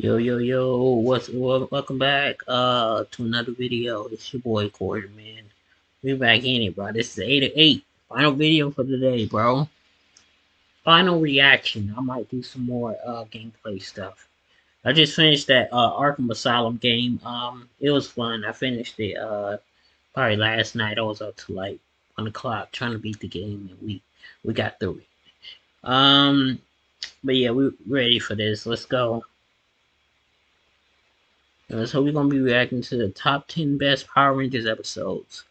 Yo yo yo, welcome back to another video. It's your boy Corey, man. We back in it, bro. This is 8 of 8. Final video for the day, bro. Final reaction. I might do some more gameplay stuff. I just finished that Arkham Asylum game. It was fun. I finished it probably last night. I was up to like 1 o'clock trying to beat the game, and we got through it. But yeah, we're ready for this. Let's go. So we're gonna be reacting to the top 10 best Power Rangers episodes.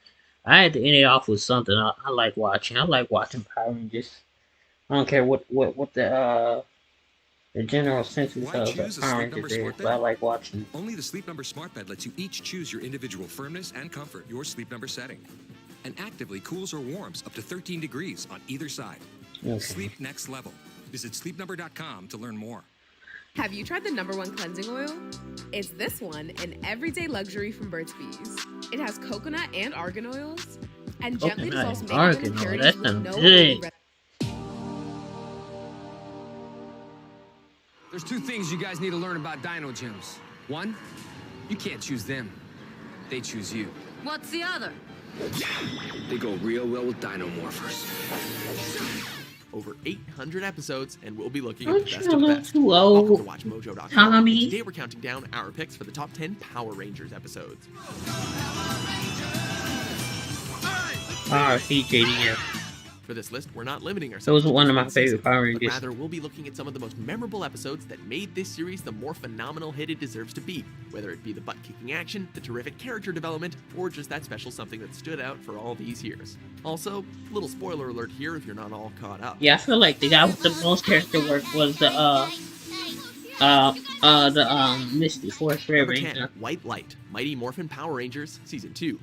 I had to end it off with something I like watching. I like watching Power Rangers. I don't care what the general census Why of choose a Power Sleep Number Rangers is, Smart but I Bed? like watching. Only the Sleep Number Smart Bed lets you each choose your individual firmness and comfort, your sleep number setting, and actively cools or warms up to 13 degrees on either side. Okay. Sleep next level. Visit sleepnumber.com to learn more. Have you tried the #1 cleansing oil? It's this one, an everyday luxury from Burt's Bees. It has coconut and argan oils, and gently Coconut dissolves and makeup argan and oil, impurities that with sounds no good. oily. There's two things you guys need to learn about Dino Gyms. One, you can't choose them. They choose you. What's the other? They go real well with Dino Morphers. Over 800 episodes, and we'll be looking at Aren't the you best a of the little best. too Welcome old, to WatchMojo.com. Tommy? And today we're counting down our picks for the top 10 Power Rangers episodes. JDF. For this list, we're not limiting ourselves. Those are to one just of my season, favorite Power but Rangers. rather, we'll be looking at some of the most memorable episodes that made this series the more phenomenal hit it deserves to be. Whether it be the butt-kicking action, the terrific character development, or just that special something that stood out for all these years. Also, little spoiler alert here if you're not all caught up. Yeah, I feel like the guy with the most character work was the Misty Force Red Number 10, Ranger. White Light, Mighty Morphin Power Rangers, Season 2.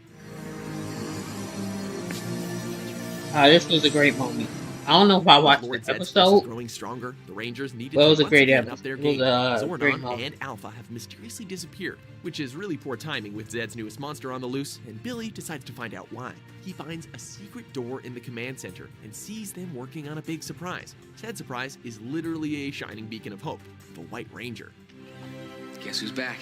This was a great moment. I don't know if I watched Lord the Zed's forces episode. growing stronger, the Rangers needed Well, it to was a once great again episode. up their It was game. a great Zordon moment. and Alpha have mysteriously disappeared, which is really poor timing with Zed's newest monster on the loose, and Billy decides to find out why. He finds a secret door in the command center and sees them working on a big surprise. Said surprise is literally a shining beacon of hope, the White Ranger. Guess who's back?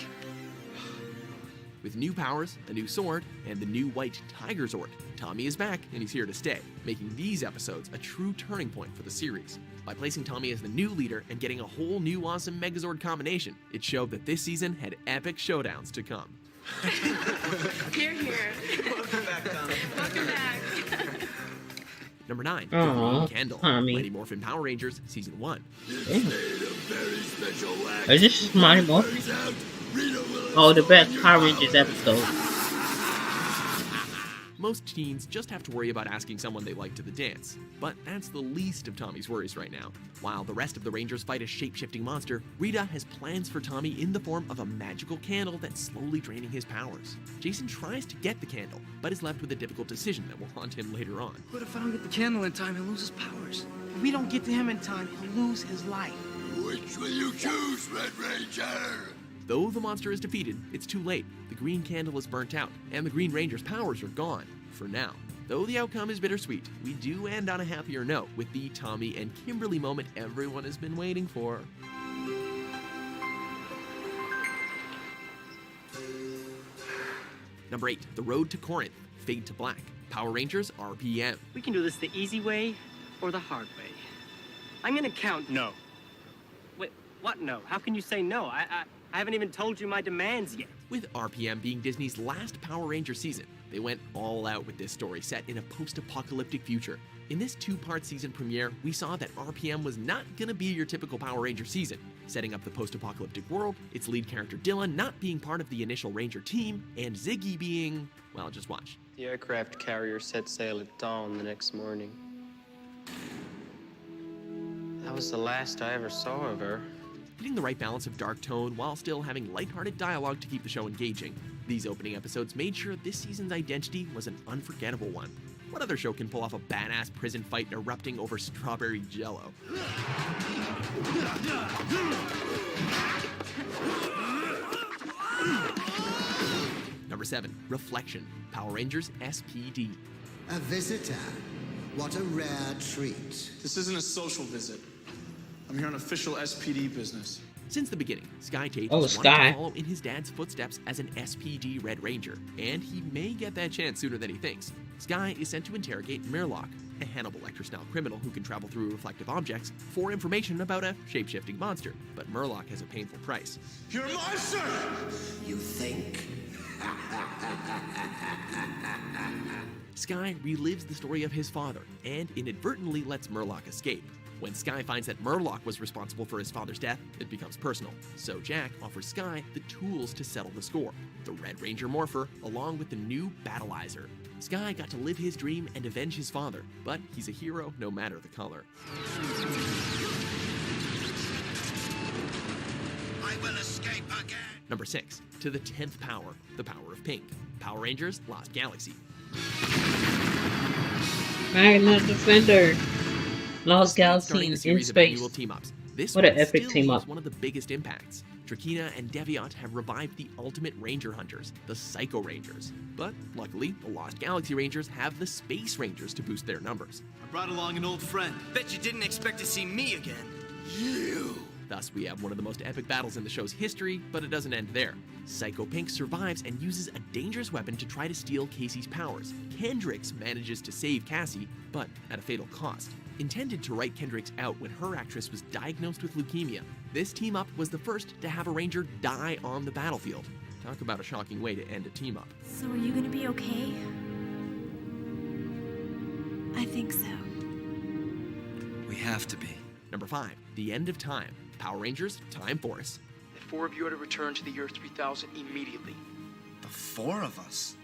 With new powers, a new sword, and the new White Tiger Zord, Tommy is back and he's here to stay, making these episodes a true turning point for the series. By placing Tommy as the new leader and getting a whole new awesome Megazord combination, it showed that this season had epic showdowns to come. Here, here. Welcome back, Tommy. Welcome back. Number 9, The Aw, Green Candle, Tommy. Mighty Morphin Power Rangers Season 1. Damn. Is this just Mighty Morphin? Oh, the best Power Rangers episode. Most teens just have to worry about asking someone they like to the dance, but that's the least of Tommy's worries right now. While the rest of the Rangers fight a shape-shifting monster, Rita has plans for Tommy in the form of a magical candle that's slowly draining his powers. Jason tries to get the candle, but is left with a difficult decision that will haunt him later on. What if I don't get the candle in time? He'll lose his powers. If we don't get to him in time, he'll lose his life. Which will you choose, Red Ranger? Though the monster is defeated, it's too late. The green candle is burnt out, and the Green Ranger's powers are gone, for now. Though the outcome is bittersweet, we do end on a happier note with the Tommy and Kimberly moment everyone has been waiting for. Number 8, The Road to Corinth, Fade to Black, Power Rangers RPM. We can do this the easy way or the hard way. I'm gonna count no. Wait, what no? How can you say no? I haven't even told you my demands yet. With RPM being Disney's last Power Ranger season, they went all out with this story set in a post-apocalyptic future. In this 2-part season premiere, we saw that RPM was not gonna be your typical Power Ranger season, setting up the post-apocalyptic world, its lead character Dylan not being part of the initial Ranger team, and Ziggy being, well, just watch. The aircraft carrier set sail at dawn the next morning. That was the last I ever saw of her. Hitting the right balance of dark tone while still having lighthearted dialogue to keep the show engaging. These opening episodes made sure this season's identity was an unforgettable one. What other show can pull off a badass prison fight erupting over strawberry jello? Number 7, Reflection, Power Rangers SPD. A visitor. What a rare treat. This isn't a social visit. I'm here on official SPD business. Since the beginning, Sky Tate Oh, has wanted Sky. to follow in his dad's footsteps as an SPD Red Ranger, and he may get that chance sooner than he thinks. Sky is sent to interrogate Murloc, a Hannibal Lecter-style criminal who can travel through reflective objects, for information about a shape-shifting monster. But Murloc has a painful price. You're my son! You think? Sky relives the story of his father and inadvertently lets Murloc escape. When Sky finds that Murloc was responsible for his father's death, it becomes personal. So Jack offers Sky the tools to settle the score: the Red Ranger Morpher, along with the new Battleizer. Sky got to live his dream and avenge his father, but he's a hero no matter the color. I will escape again! Number 6, to the 10th power, the power of pink. Power Rangers Lost Galaxy. Magnet Defender. Lost Galaxy Starting the in series of space. annual team-ups. This What an one epic still team leaves up. one of the biggest impacts. Drakena and Deviant have revived the ultimate Ranger hunters, the Psycho Rangers. But luckily, the Lost Galaxy Rangers have the Space Rangers to boost their numbers. I brought along an old friend. Bet you didn't expect to see me again. You! Thus, we have one of the most epic battles in the show's history, but it doesn't end there. Psycho Pink survives and uses a dangerous weapon to try to steal Casey's powers. Kendricks manages to save Cassie, but at a fatal cost. Intended to write Kendricks out when her actress was diagnosed with leukemia, this team-up was the first to have a Ranger die on the battlefield. Talk about a shocking way to end a team-up. So are you gonna be okay? I think so. We have to be. Number 5, The End of Time. Power Rangers Time Force. The 4 of you are to return to the Year 3000 immediately. The 4 of us.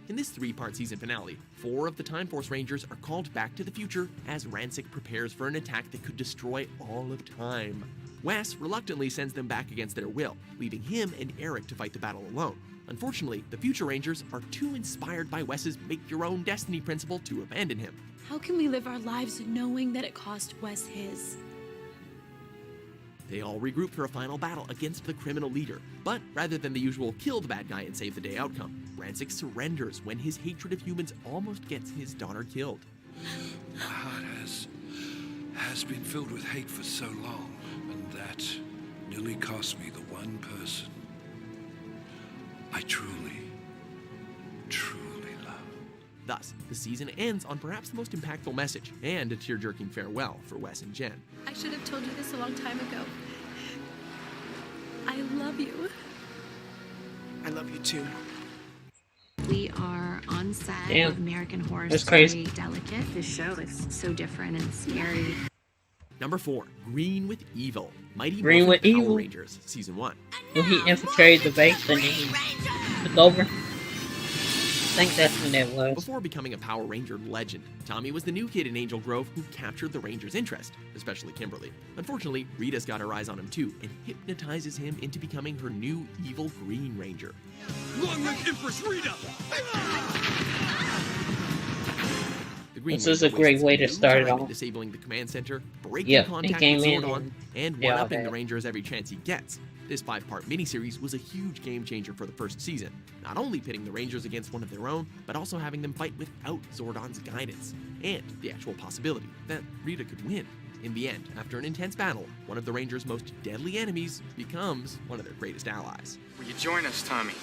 In this 3-part season finale, 4 of the Time Force Rangers are called back to the future as Ransik prepares for an attack that could destroy all of time. Wes reluctantly sends them back against their will, leaving him and Eric to fight the battle alone. Unfortunately, the Future Rangers are too inspired by Wes's make-your-own-destiny principle to abandon him. How can we live our lives knowing that it cost Wes his? They all regroup for a final battle against the criminal leader, but rather than the usual kill the bad guy and save the day outcome, Ransik surrenders when his hatred of humans almost gets his daughter killed. My heart has been filled with hate for so long, and that nearly cost me the one person I truly love. Thus, the season ends on perhaps the most impactful message, and a tear-jerking farewell for Wes and Jen. I should have told you this a long time ago. I love you. I love you too. We are on set Damn. of American Horror That's Story crazy. Delicate. This show is so different and scary. Number 4, Green with Evil. Mighty Green Morphin with Power Evil. Rangers, Season 1. When he infiltrated the base and then he took over. I think that's when that was. Before becoming a Power Ranger legend, Tommy was the new kid in Angel Grove who captured the Rangers' interest, especially Kimberly. Unfortunately, Rita's got her eyes on him too and hypnotizes him into becoming her new evil Green Ranger. Long live Empress Rita! The Green This is a Ranger great wastes way to no start it time in off. disabling the command center, breaking Yep, contact he came with in Zordon, and yeah, one-upping the that. Rangers every chance he gets. This 5-part miniseries was a huge game changer for the first season, not only pitting the Rangers against one of their own, but also having them fight without Zordon's guidance, and the actual possibility that Rita could win. In the end, after an intense battle, one of the Rangers' most deadly enemies becomes one of their greatest allies. Will you join us, Tommy?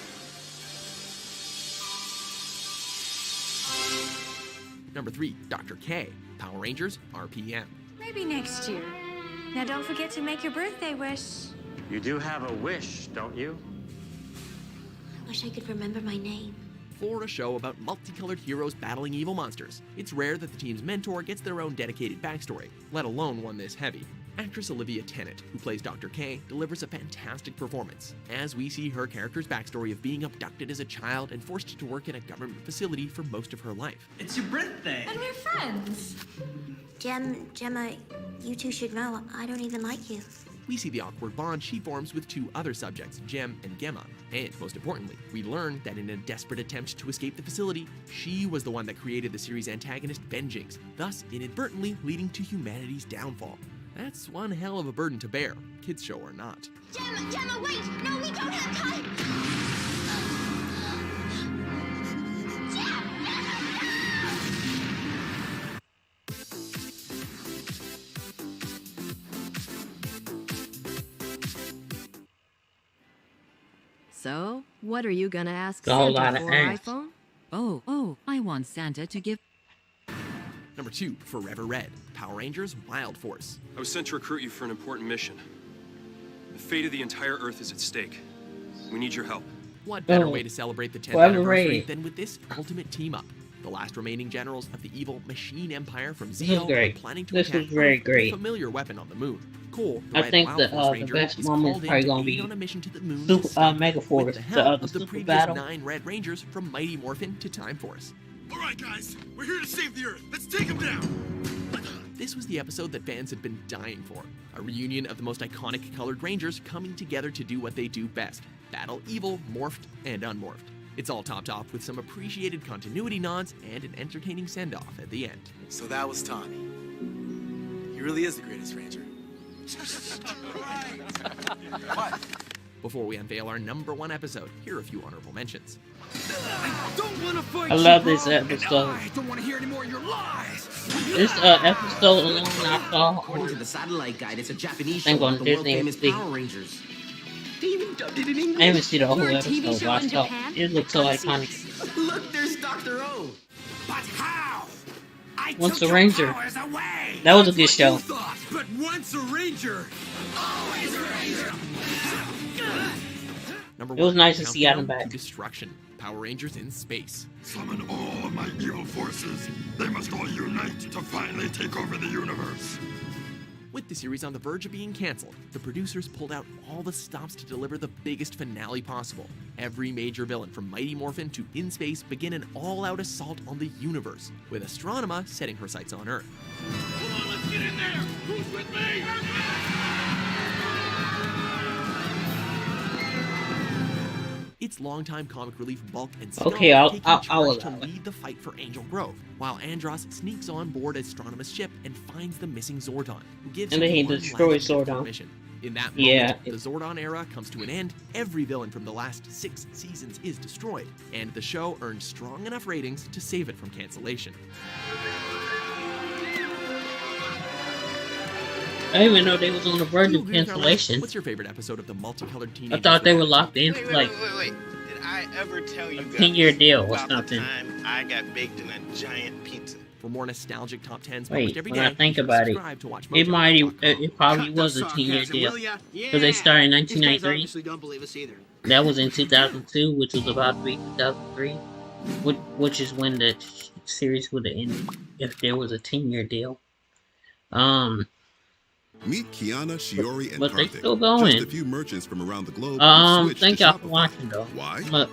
Number 3, Dr. K, Power Rangers RPM. Maybe next year. Now don't forget to make your birthday wish. You do have a wish, don't you? I wish I could remember my name. For a show about multicolored heroes battling evil monsters, it's rare that the team's mentor gets their own dedicated backstory, let alone one this heavy. Actress Olivia Tennant, who plays Dr. K, delivers a fantastic performance, as we see her character's backstory of being abducted as a child and forced to work in a government facility for most of her life. It's your birthday. And we're friends. Gemma, you two should know, I don't even like you. We see the awkward bond she forms with 2 other subjects, Jem and Gemma. And most importantly, we learn that in a desperate attempt to escape the facility, she was the one that created the series' antagonist Venjix, thus inadvertently leading to humanity's downfall. That's one hell of a burden to bear, kids show or not. Gemma, wait! No, we don't have time! So, what are you gonna ask A whole lot Santa of for, angst. iPhone? Oh, I want Santa to give. Number 2, Forever Red, Power Rangers Wild Force. I was sent to recruit you for an important mission. The fate of the entire Earth is at stake. We need your help. What better way to celebrate the 10th Forever anniversary Red. than with this ultimate team-up? The last remaining generals of the evil Machine Empire from This is Zeo are great. planning to This attack was very Earth with great. a familiar weapon on the moon. Cole, the I Red think Wild the Force Ranger, best is moment is called in probably to gonna aid be on a mission to the moon Super this summer, Mega with Force, the the help of the Super previous Battle. 9 Red Rangers from Mighty Morphin to Time Force. All right, guys, we're here to save the Earth. Let's take him down. This was the episode that fans had been dying for. A reunion of the most iconic colored Rangers coming together to do what they do best. Battle evil, morphed, and unmorphed. It's all topped off with some appreciated continuity nods and an entertaining send-off at the end. So that was Tommy. He really is the greatest Ranger. Before we unveil our number 1 episode, here are a few honorable mentions. I love this episode. I don't want to hear any more of your lies. This episode alone I saw According to the satellite guide, it's a Japanese Think show on about the Disney world-famous XD. Power Rangers. They even dubbed it in I English. haven't seen the whole You're a TV episode, show but I in saw Japan? it looked so iconic. Look, there's Dr. O. But how? I Once took a your Ranger. powers away. That was a good show. Thought, but once a Ranger, always a Ranger. Number It was 1, nice to see Adam Countdown back. to Destruction. Power Rangers in Space. Summon all of my evil forces. They must all unite to finally take over the universe. With the series on the verge of being canceled, the producers pulled out all the stops to deliver the biggest finale possible. Every major villain from Mighty Morphin to In Space begin an all-out assault on the universe, with Astronema setting her sights on Earth. Come on, let's get in there. Who's with me? Its longtime comic relief Bulk and Okay, Skull I'll taking charge allow to it. lead the fight for Angel Grove, while Andros sneaks on board Astronema's ship and finds the missing Zordon, who gives And him then he one destroys last Zordon. mission. In that Yeah, moment, the Zordon era comes to an end, every villain from the last 6 seasons is destroyed, and the show earned strong enough ratings to save it from cancellation. I didn't even know they was on the verge You of agree with our list? cancellation. What's your favorite episode of the multicolored I teenagers? thought they were locked in Wait, for like Did I ever tell you a guys 10-year deal or about the something. time I got baked in a giant pizza? For more nostalgic top 10s published Wait, every when day, I think be sure to about it, subscribe to Watch it might, Mojo. it probably was a 10-year deal. Because they started in 1993. Obviously don't believe us either. That was in 2002, which was about to be 2003. Which is when the series would have ended if there was a 10-year deal. Meet Kiana, Shiori, and But they Karthik. still going. Just a few merchants from around the globe who switched Thank to y'all for Shopify. watching though. Why? Look,